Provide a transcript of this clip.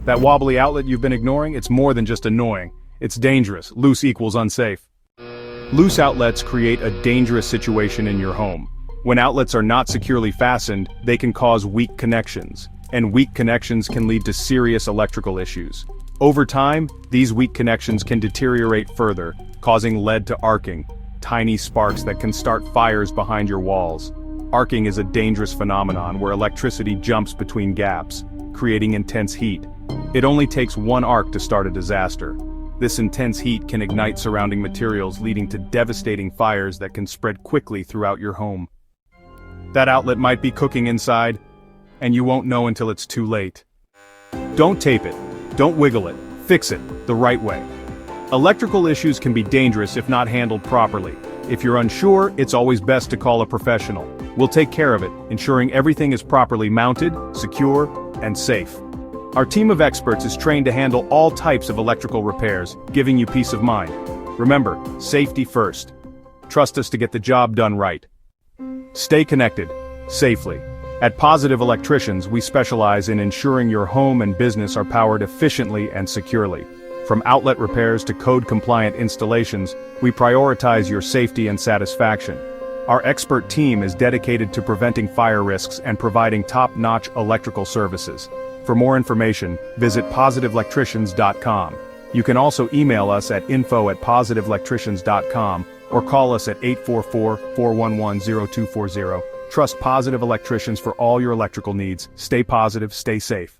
That wobbly outlet you've been ignoring, it's more than just annoying. It's dangerous. Loose equals unsafe. Loose outlets create a dangerous situation in your home. When outlets are not securely fastened, they can cause weak connections, and weak connections can lead to serious electrical issues. Over time, these weak connections can deteriorate further, causing lead to arcing, tiny sparks that can start fires behind your walls. Arcing is a dangerous phenomenon where electricity jumps between gaps, creating intense heat. It only takes one arc to start a disaster. This intense heat can ignite surrounding materials, leading to devastating fires that can spread quickly throughout your home. That outlet might be cooking inside, and you won't know until it's too late. Don't tape it. Don't wiggle it. Fix it the right way. Electrical issues can be dangerous if not handled properly. If you're unsure, it's always best to call a professional. We'll take care of it, ensuring everything is properly mounted, secure, and safe. Our team of experts is trained to handle all types of electrical repairs, giving you peace of mind. Remember, safety first. Trust us to get the job done right. Stay connected, safely. At Positive Electricians, we specialize in ensuring your home and business are powered efficiently and securely. From outlet repairs to code-compliant installations, we prioritize your safety and satisfaction. Our expert team is dedicated to preventing fire risks and providing top-notch electrical services. For more information, visit positiveelectricians.com. You can also email us at info@positiveelectricians.com or call us at 844-411-0240. Trust Positive Electricians for all your electrical needs. Stay positive, stay safe.